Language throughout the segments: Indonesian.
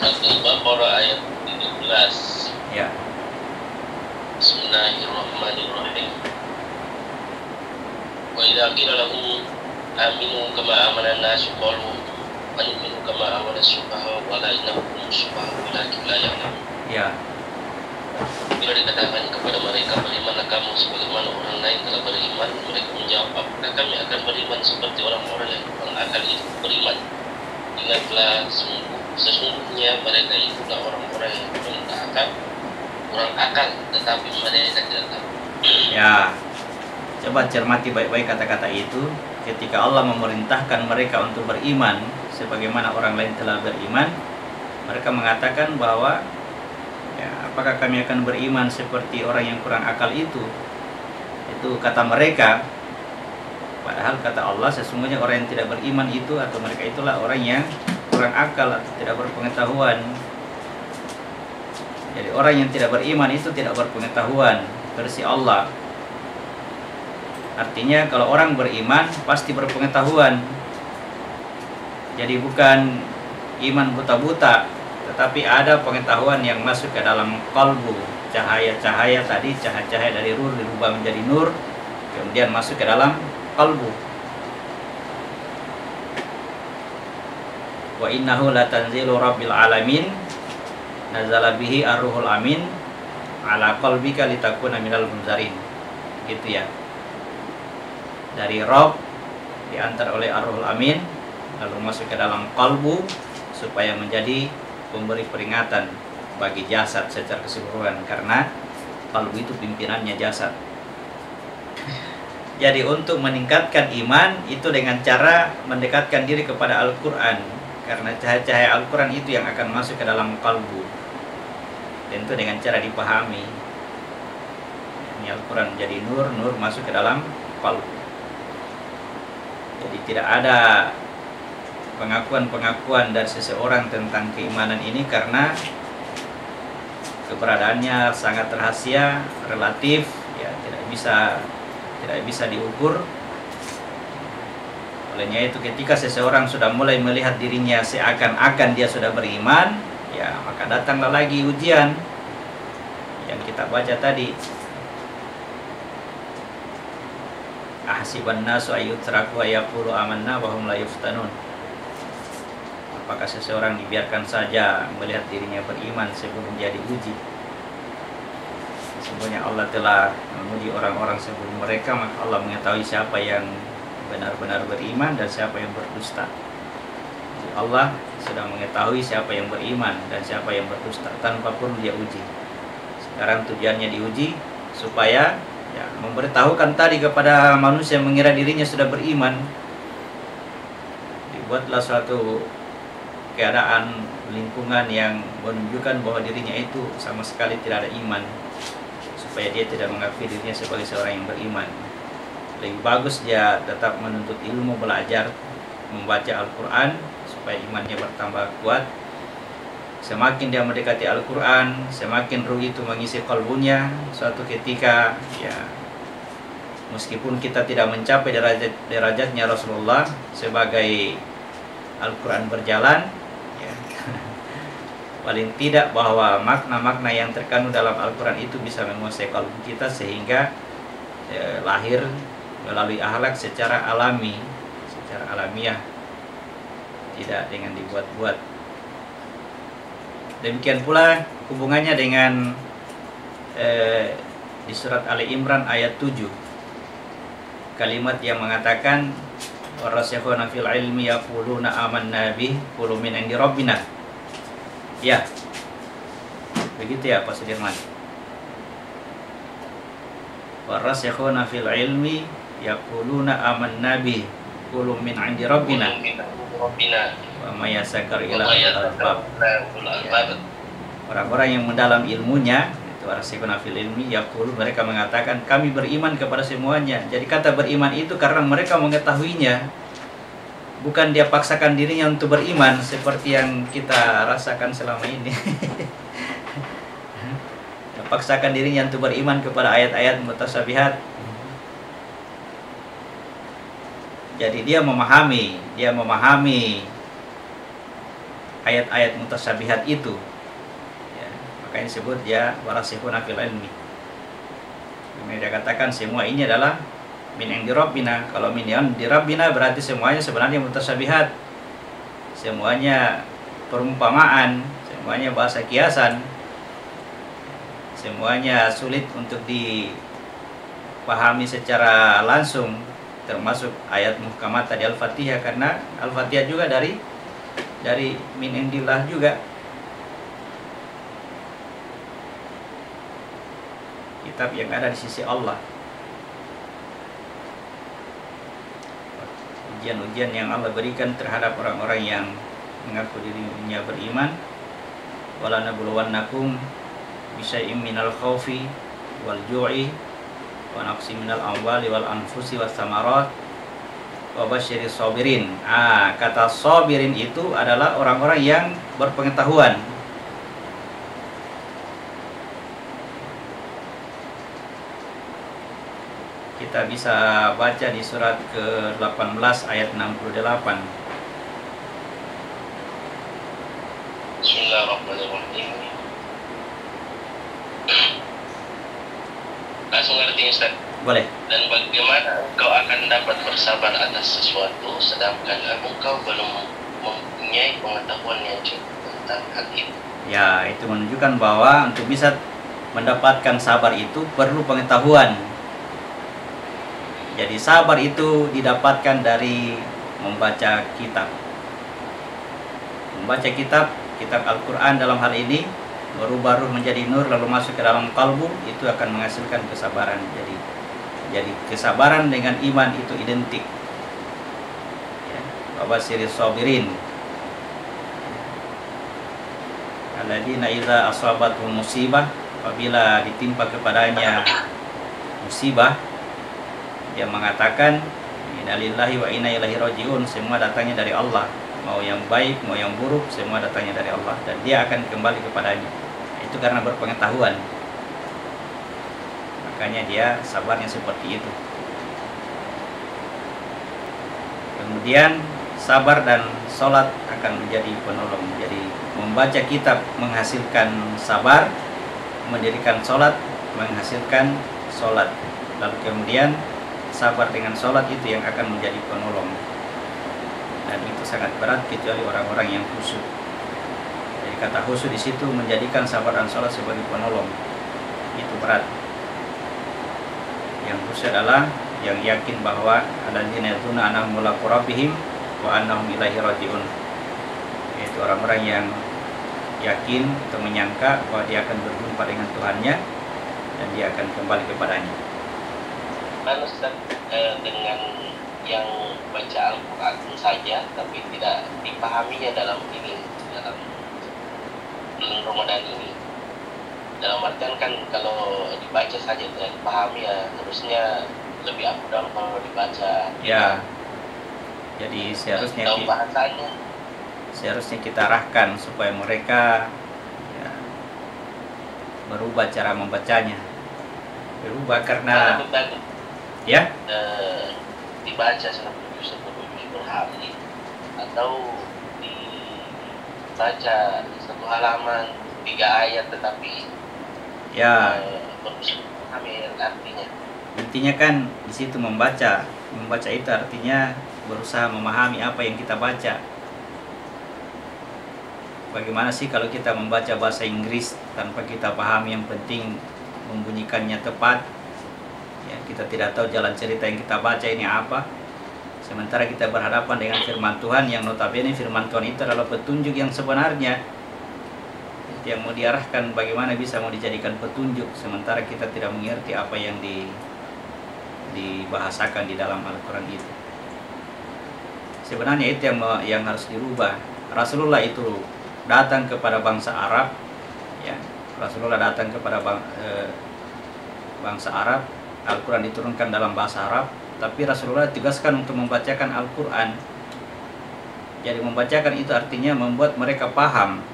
Al-Baqarah ayat 17. Ya. Bismillahirrahmanirrahim. Wa idza qila lahum aminu kama amana an-nasu qalu anu'minu kama amana as-sufaha wa la innahum sufaha walakin la ya'lamun. Ya. Bila dikatakan kepada mereka, berimanlah kamu sebagaimana orang lain telah beriman, mereka menjawab, apakah kami akan beriman seperti orang-orang yang kurang akal itu beriman? Ingatlah, sesungguhnya mereka itulah orang-orang yang kurang akal, tetapi mereka tidak tahu. Ya. Coba cermati baik-baik kata-kata itu. Ketika Allah memerintahkan mereka untuk beriman sebagaimana orang lain telah beriman, mereka mengatakan bahwa ya, apakah kami akan beriman seperti orang yang kurang akal itu? Itu kata mereka. Padahal kata Allah, sesungguhnya orang yang tidak beriman itu atau mereka itulah orang yang kurang akal atau tidak berpengetahuan. Jadi orang yang tidak beriman itu tidak berpengetahuan versi Allah. Artinya kalau orang beriman pasti berpengetahuan. Jadi bukan iman buta-buta, tetapi ada pengetahuan yang masuk ke dalam kalbu. Cahaya-cahaya tadi, cahaya-cahaya dari nur dirubah menjadi nur, kemudian masuk ke dalam kalbu. Wa innahu latanzilu rabbil alamin nazala bihi ar-ruhul amin ala qalbika litakuna minal munzarin. Gitu ya. Dari Rabb diantar oleh ar-ruhul amin lalu masuk ke dalam kalbu supaya menjadi pemberi peringatan bagi jasad secara keseluruhan, karena kalbu itu pimpinannya jasad. Jadi untuk meningkatkan iman itu dengan cara mendekatkan diri kepada Al-Quran, karena cahaya-cahaya Al-Quran itu yang akan masuk ke dalam kalbu. Tentu dengan cara dipahami. Ini Al-Quran menjadi nur, nur masuk ke dalam kalbu. Jadi tidak ada pengakuan-pengakuan dari seseorang tentang keimanan ini karena keberadaannya sangat rahasia, relatif, ya tidak bisa diukur. Olehnya itu ketika seseorang sudah mulai melihat dirinya seakan-akan dia sudah beriman, ya maka datanglah lagi ujian yang kita baca tadi. Ahsiban nasu ayyutraku ayaqulu amanna wa hum la yuftanun. Apakah seseorang dibiarkan saja melihat dirinya beriman sebelum dia diuji? Sesungguhnya Allah telah menguji orang-orang sebelum mereka, maka Allah mengetahui siapa yang benar-benar beriman dan siapa yang berdusta. Jadi Allah sudah mengetahui siapa yang beriman dan siapa yang berdusta tanpa perlu dia uji. Sekarang tujuannya diuji supaya ya memberitahukan tadi kepada manusia yang mengira dirinya sudah beriman. Dibuatlah suatu keadaan lingkungan yang menunjukkan bahwa dirinya itu sama sekali tidak ada iman, supaya dia tidak mengakui dirinya sebagai seorang yang beriman. Lebih bagus dia tetap menuntut ilmu, belajar, membaca Al-Quran supaya imannya bertambah kuat. Semakin dia mendekati Al-Quran, semakin ruh itu mengisi kalbunya. Suatu ketika ya meskipun kita tidak mencapai derajatnya Rasulullah sebagai Al-Quran berjalan, ya, paling tidak bahwa makna-makna yang terkandung dalam Al-Quran itu bisa menguasai kalbu kita sehingga lahir melalui akhlak secara alami, secara alamiah, tidak dengan dibuat-buat. Demikian pula hubungannya dengan di surat Ali Imran ayat 7, kalimat yang mengatakan warasikhuna fil ilmi yaquluna amanna bih qulu min indi rabbina. Ya. Begitu ya Pak Sudirman. Warasikhuna fil ilmi yaquluna amanna bih qulu min indi rabbina. Wa may yasakar ila al-albab. Orang-orang yang mendalam ilmunya itu warasikhuna fil ilmi yaqulu, mereka mengatakan kami beriman kepada semuanya. Jadi kata beriman itu karena mereka mengetahuinya, bukan dia paksakan dirinya untuk beriman seperti yang kita rasakan selama ini. Dia paksakan dirinya untuk beriman kepada ayat-ayat mutasyabihat. Jadi dia memahami ayat-ayat mutasyabihat itu. Ya, makanya disebut ya warasihuna fil ilmi. Dia katakan semua ini adalah min indi rabbina. Kalau min indi rabbina berarti semuanya sebenarnya mutasyabihat. Semuanya perumpamaan, semuanya bahasa kiasan. Semuanya sulit untuk dipahami secara langsung, termasuk ayat muhkamat tadi Al-Fatihah, karena Al-Fatihah juga dari min indillah juga. Kitab yang ada di sisi Allah. Ujian-ujian yang Allah berikan terhadap orang-orang yang mengaku dirinya beriman. Wala nabluwannakum bisyai'im minal khaufi wal ju'i wa naqsi minal amwali wal anfusi was samarat wa basyiris sabirin. Kata sabirin itu adalah orang-orang yang berpengetahuan. Kita bisa baca di surat ke-18 ayat 68. Bismillahirrahmanirrahim. Langsung ngerti Ustaz? Boleh. Dan bagaimana engkau akan dapat bersabar atas sesuatu sedangkan engkau belum mempunyai pengetahuan yang cukup tentang hal itu? Ya, itu menunjukkan bahwa untuk bisa mendapatkan sabar itu perlu pengetahuan. Jadi sabar itu didapatkan dari membaca kitab. Membaca kitab Al-Quran dalam hal ini berubah ruh menjadi nur lalu masuk ke dalam kalbu, itu akan menghasilkan kesabaran. Jadi kesabaran dengan iman itu identik. Ya, wabasyiris sabirin alladzina idza asabatuhum musibah, apabila ditimpa kepadanya musibah, dia mengatakan innalillahi wa inna ilaihi rajiun, semua datangnya dari Allah, mau yang baik mau yang buruk semua datangnya dari Allah, dan dia akan kembali kepadanya. Itu karena berpengetahuan, makanya dia sabarnya seperti itu. Kemudian sabar dan sholat akan menjadi penolong. Jadi membaca kitab menghasilkan sabar, mendirikan sholat menghasilkan sholat, lalu kemudian sabar dengan sholat itu yang akan menjadi penolong. Dan itu sangat berat kecuali orang-orang yang khusyuk. Jadi kata khusyuk di situ menjadikan sabar dan sholat sebagai penolong, itu berat. Yang khusyuk adalah yang yakin bahwa alladzina yadhununa annahum mulaqu rabbihim wa annahum ilaihi rajiun. Yaitu orang-orang yang yakin atau menyangka bahwa dia akan berjumpa dengan Tuhannya dan dia akan kembali kepadanya. Mana Ustaz dengan yang baca Al-Quran saja tapi tidak dipahaminya dalam bulan Ramadan ini? Dalam artian kan kalau dibaca saja tidak dipahami, ya harusnya lebih afdal kalau dibaca. Ya, jadi seharusnya tahu bahasanya. Seharusnya kita arahkan supaya mereka ya, berubah cara membacanya, berubah karena ya dibaca satu juz per hari atau dibaca satu halaman 3 ayat tetapi ya berusaha memahami artinya. intinya kan di situ membaca itu artinya berusaha memahami apa yang kita baca. Bagaimana sih kalau kita membaca bahasa Inggris tanpa kita pahami, yang penting membunyikannya tepat. Ya, kita tidak tahu jalan cerita yang kita baca ini apa. Sementara kita berhadapan dengan firman Tuhan yang notabene firman Tuhan itu adalah petunjuk yang sebenarnya. Itu yang mau diarahkan, bagaimana bisa mau dijadikan petunjuk sementara kita tidak mengerti apa yang dibahasakan di dalam Al-Quran itu. Sebenarnya itu yang harus dirubah. Rasulullah itu datang kepada bangsa Arab, ya. Rasulullah datang kepada bangsa Arab. Al-Quran diturunkan dalam bahasa Arab, tapi Rasulullah ditugaskan untuk membacakan Al-Quran. Jadi membacakan itu artinya membuat mereka paham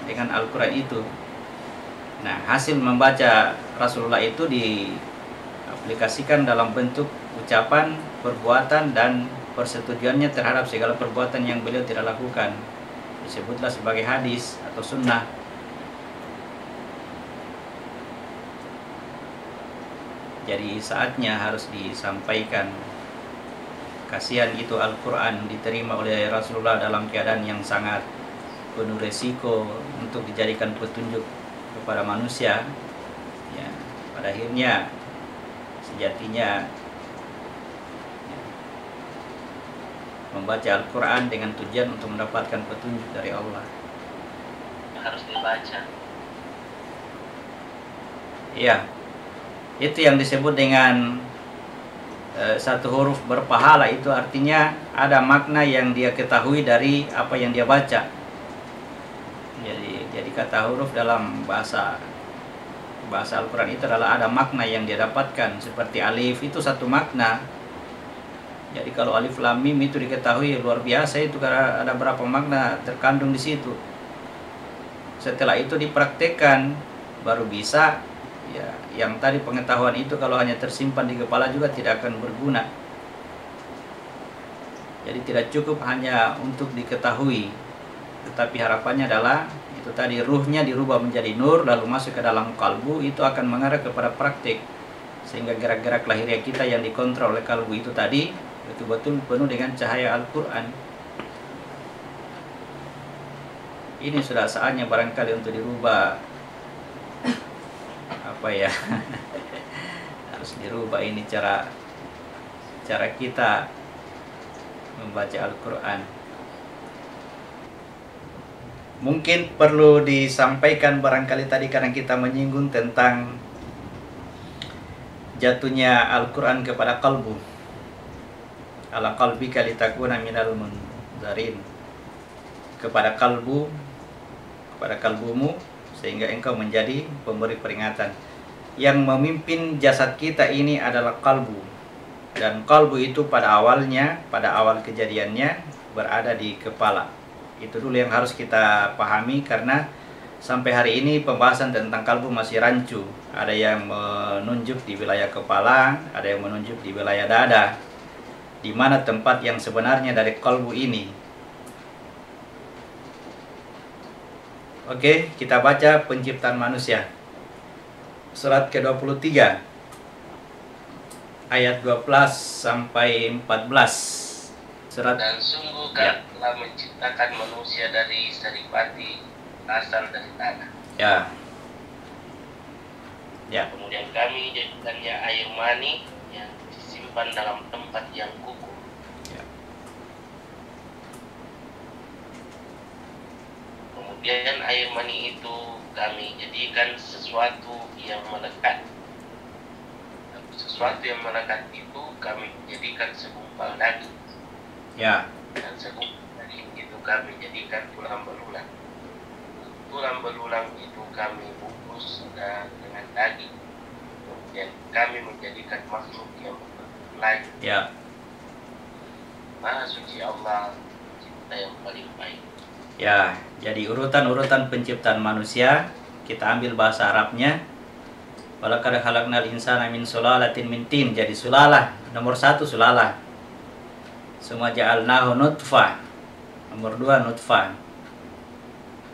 dengan Al-Quran itu. Nah, hasil membaca Rasulullah itu diaplikasikan dalam bentuk ucapan, perbuatan, dan persetujuannya terhadap segala perbuatan yang beliau tidak lakukan. disebutlah sebagai hadis atau sunnah. Jadi saatnya harus disampaikan. Kasihan itu Al-Quran diterima oleh Rasulullah dalam keadaan yang sangat penuh resiko untuk dijadikan petunjuk kepada manusia. Ya, pada akhirnya sejatinya membaca Al-Quran dengan tujuan untuk mendapatkan petunjuk dari Allah. Harus dibaca. Iya, itu yang disebut dengan satu huruf berpahala. Itu artinya ada makna yang dia ketahui dari apa yang dia baca. Jadi kata huruf dalam bahasa Al-Quran itu adalah ada makna yang dia dapatkan. Seperti alif itu satu makna. Jadi kalau alif lam mim itu diketahui luar biasa, itu karena ada berapa makna terkandung di situ. Setelah itu dipraktekkan baru bisa. Ya, yang tadi pengetahuan itu kalau hanya tersimpan di kepala juga tidak akan berguna. Jadi tidak cukup hanya untuk diketahui, tetapi harapannya adalah itu tadi ruhnya dirubah menjadi nur lalu masuk ke dalam kalbu. Itu akan mengarah kepada praktik, sehingga gerak-gerak lahiriah kita yang dikontrol oleh kalbu itu tadi betul-betul penuh dengan cahaya Al-Quran. Ini sudah saatnya barangkali untuk dirubah, apa ya, harus dirubah ini cara kita membaca Al-Quran. Mungkin perlu disampaikan barangkali tadi karena kita menyinggung tentang jatuhnya Al-Quran kepada kalbu. Ala qalbika litakuna minal munzarin, kepada kalbu, kepada kalbumu, sehingga engkau menjadi pemberi peringatan. Yang memimpin jasad kita ini adalah kalbu. Dan kalbu itu pada awalnya, pada awal kejadiannya berada di kepala. Itu dulu yang harus kita pahami, karena sampai hari ini pembahasan tentang kalbu masih rancu. Ada yang menunjuk di wilayah kepala, ada yang menunjuk di wilayah dada. Di mana tempat yang sebenarnya dari kalbu ini? Oke, kita baca penciptaan manusia. Surat ke-23 ayat 12 sampai 14. Surat. Dan sungguh kami telah menciptakan manusia dari saripati, asal dari tanah. Ya. Kemudian kami jadikannya air mani yang disimpan dalam tempat yang kukuh. Kemudian air mani itu kami jadikan sesuatu yang melekat. Sesuatu yang melekat itu kami jadikan segumpal daging. Ya. Dan segumpal daging itu kami jadikan tulang belulang. Tulang belulang itu kami bungkus dengan daging. Kemudian kami menjadikan makhluk yang lain. Ya. Maha suci Allah, Cipta yang paling baik. Ya, jadi urutan-urutan penciptaan manusia kita ambil bahasa Arabnya. Walaqad khalaqnal insana min sulalatin min tin. Jadi sulalah, nomor 1 sulalah. Summa ja'alnahu nutfah. Nomor 2 nutfah.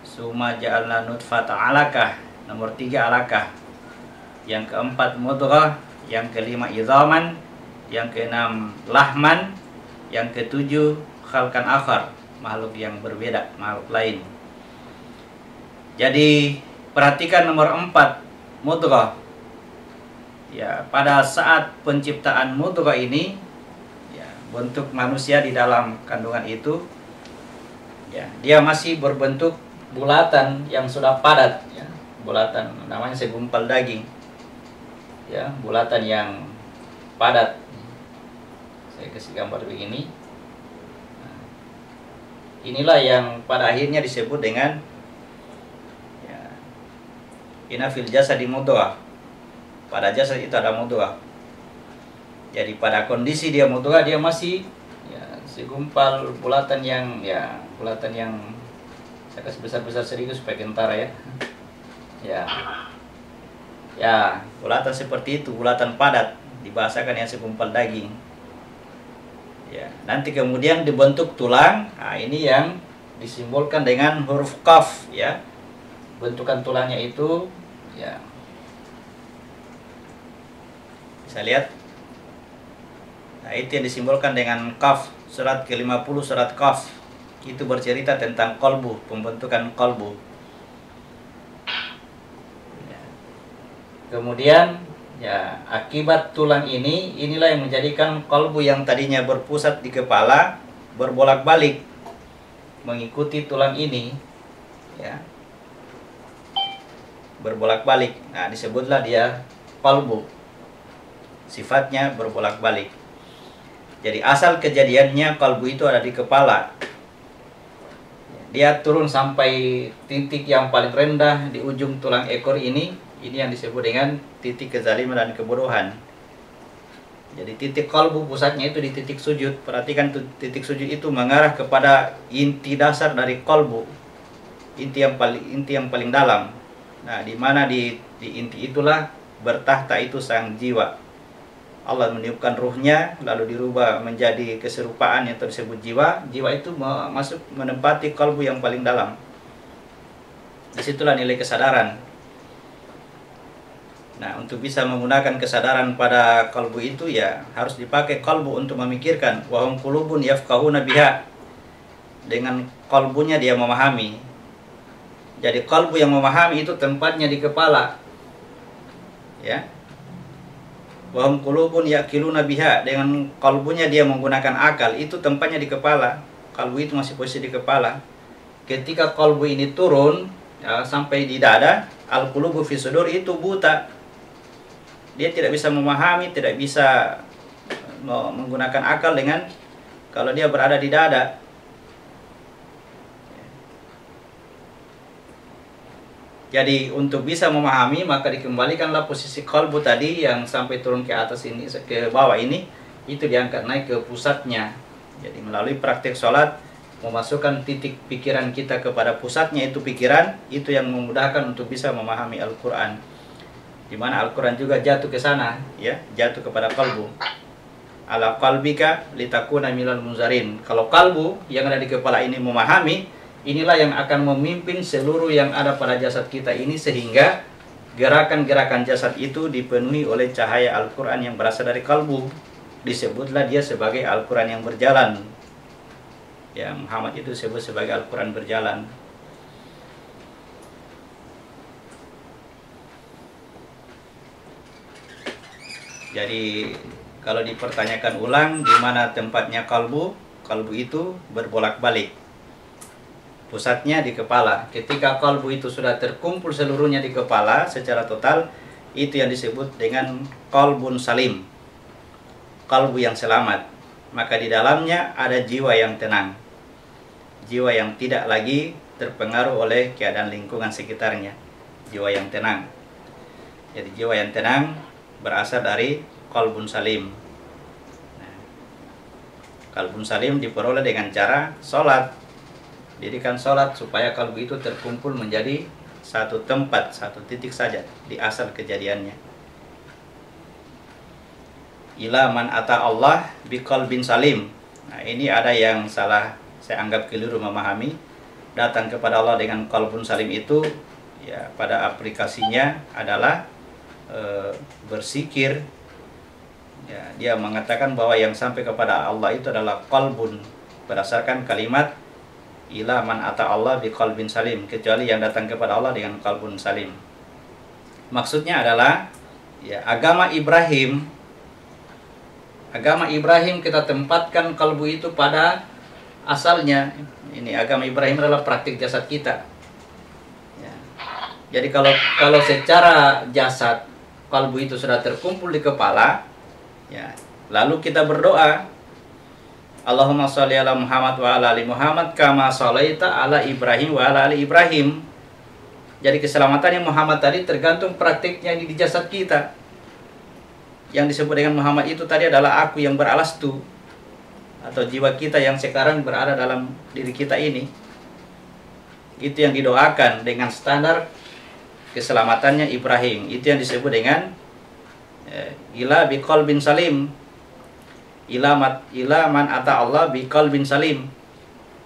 Summa ja'alna nutfata 'alaqah. Nomor 3 alaqah. Yang keempat mudghah, yang kelima idhaman, yang keenam lahman, yang ketujuh khalqan akhar, makhluk yang berbeda, makhluk lain. Jadi perhatikan nomor 4 mudghah. Ya, pada saat penciptaan mudghah ini, ya, bentuk manusia di dalam kandungan itu, ya, dia masih berbentuk bulatan yang sudah padat, ya, bulatan namanya segumpal daging, ya, bulatan yang padat. Saya kasih gambar begini. Inilah yang pada akhirnya disebut dengan inna fil jasadi mudghah. Pada jasad itu ada mudghah. Jadi pada kondisi dia mudghah, dia masih segumpal bulatan yang saya kasih besar-besar sedikit supaya kentara ya. Ya, bulatan seperti itu, bulatan padat, dibahasakan yang segumpal daging. Ya, nanti kemudian dibentuk tulang. Nah, ini yang disimbolkan dengan huruf qaf ya. Bentukan tulangnya itu ya. Bisa lihat. Nah, itu yang disimbolkan dengan qaf. Surat ke-50 surat Qaf. Itu bercerita tentang qalbu, pembentukan qalbu. Ya. Kemudian ya, akibat tulang ini, inilah yang menjadikan qalbu yang tadinya berpusat di kepala berbolak-balik mengikuti tulang ini ya. Berbolak-balik. Nah, disebutlah dia qalbu. Sifatnya berbolak-balik. Jadi asal kejadiannya qalbu itu ada di kepala. Dia turun sampai titik yang paling rendah di ujung tulang ekor ini. Ini yang disebut dengan titik kezaliman dan kebodohan. Jadi titik qalbu pusatnya itu di titik sujud. Perhatikan titik sujud itu mengarah kepada inti dasar dari qalbu. Inti yang paling dalam. Nah, di mana di inti itulah bertahta itu sang jiwa. Allah meniupkan ruhnya lalu dirubah menjadi keserupaan yang tersebut jiwa. Jiwa itu masuk menempati qalbu yang paling dalam. Disitulah nilai kesadaran. Nah, untuk bisa menggunakan kesadaran pada qalbu itu ya harus dipakai qalbu untuk memikirkan. Wa hum qulubun yafqahuna biha. Dengan qalbunya dia memahami. Jadi qalbu yang memahami itu tempatnya di kepala. Ya. Wa hum qulubun yaqiluna biha. Dengan qalbunya dia menggunakan akal, itu tempatnya di kepala. Qalbu itu masih posisi di kepala. Ketika qalbu ini turun ya, sampai di dada, al-qulubu fi sudur, itu buta. Dia tidak bisa memahami, tidak bisa menggunakan akal dengan kalau dia berada di dada. Jadi untuk bisa memahami maka dikembalikanlah posisi qalbu tadi yang sampai turun ke atas ini, ke bawah ini, itu diangkat naik ke pusatnya. Jadi melalui praktek sholat memasukkan titik pikiran kita kepada pusatnya, itu pikiran, itu yang memudahkan untuk bisa memahami Al-Quran. Di mana Al-Quran juga jatuh ke sana, ya, jatuh kepada qalbu. Ala qalbika litakuna minal munzarin. Kalau qalbu yang ada di kepala ini memahami, inilah yang akan memimpin seluruh yang ada pada jasad kita ini, sehingga gerakan-gerakan jasad itu dipenuhi oleh cahaya Al-Quran yang berasal dari qalbu. Disebutlah dia sebagai Al-Quran yang berjalan. Ya, Muhammad itu disebut sebagai Al-Quran berjalan. Jadi kalau dipertanyakan ulang di mana tempatnya qalbu, qalbu itu berbolak-balik. Pusatnya di kepala. Ketika qalbu itu sudah terkumpul seluruhnya di kepala secara total, itu yang disebut dengan qalbun salim. Qalbu yang selamat. Maka di dalamnya ada jiwa yang tenang. Jiwa yang tidak lagi terpengaruh oleh keadaan lingkungan sekitarnya. Jiwa yang tenang. Jadi jiwa yang tenang berasal dari qalbun salim. Nah, qalbun salim diperoleh dengan cara sholat. Dirikan sholat supaya qalbu itu terkumpul menjadi satu tempat, satu titik saja di asal kejadiannya. Ila man ata Allah biqalbin salim. Nah, ini ada yang salah, saya anggap keliru memahami. Datang kepada Allah dengan qalbun salim itu ya pada aplikasinya adalah bersikir. Ya, dia mengatakan bahwa yang sampai kepada Allah itu adalah qalbun berdasarkan kalimat ila man ata Allah biqalbin salim, kecuali yang datang kepada Allah dengan qalbun salim. Maksudnya adalah ya agama Ibrahim kita tempatkan qalbu itu pada asalnya. Ini agama Ibrahim adalah praktik jasad kita. Ya. Jadi kalau secara jasad qalbu itu sudah terkumpul di kepala, ya, lalu kita berdoa, Allahumma sholli ala Muhammad wa ala ali Muhammad kama sholaita ala Ibrahim wa ala ali Ibrahim. Jadi keselamatannya Muhammad tadi tergantung praktiknya di jasad kita. Yang disebut dengan Muhammad itu tadi adalah aku yang beralastu, atau jiwa kita yang sekarang berada dalam diri kita ini. Itu yang didoakan dengan standar keselamatannya Ibrahim. Itu yang disebut dengan ila biqalbin salim. Ila man ata Allah biqalbin salim.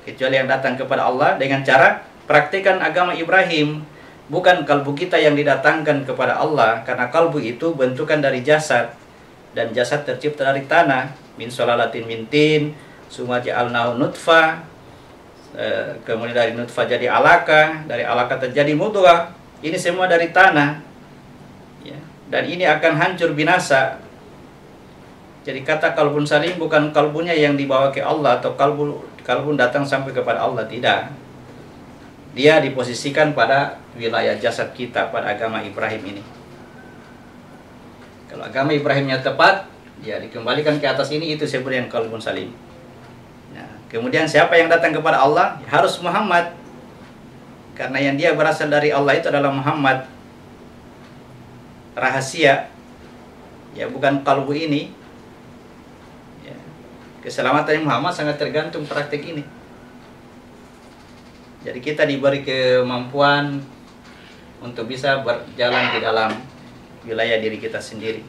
kecuali yang datang kepada Allah dengan cara praktikan agama Ibrahim. Bukan kalbu kita yang didatangkan kepada Allah, karena kalbu itu bentukan dari jasad, dan jasad tercipta dari tanah. Min solalatin min tin, summa ja'alnahu nutfah, kemudian dari nutfah jadi alaka, dari alaka terjadi mudghah. Ini semua dari tanah, ya. Dan ini akan hancur binasa. Jadi kata kalbun salim bukan kalbunya yang dibawa ke Allah, atau kalbun datang sampai kepada Allah, tidak. Dia diposisikan pada wilayah jasad kita, pada agama Ibrahim ini. Kalau agama Ibrahimnya tepat, dia dikembalikan ke atas ini, itu sebenarnya kalbun salim. Nah, kemudian siapa yang datang kepada Allah? Harus Muhammad. Karena yang dia berasal dari Allah itu adalah Muhammad. Rahasia, ya, bukan kalbu ini. Ya. Keselamatan Muhammad sangat tergantung praktik ini. Jadi kita diberi kemampuan untuk bisa berjalan di dalam wilayah diri kita sendiri.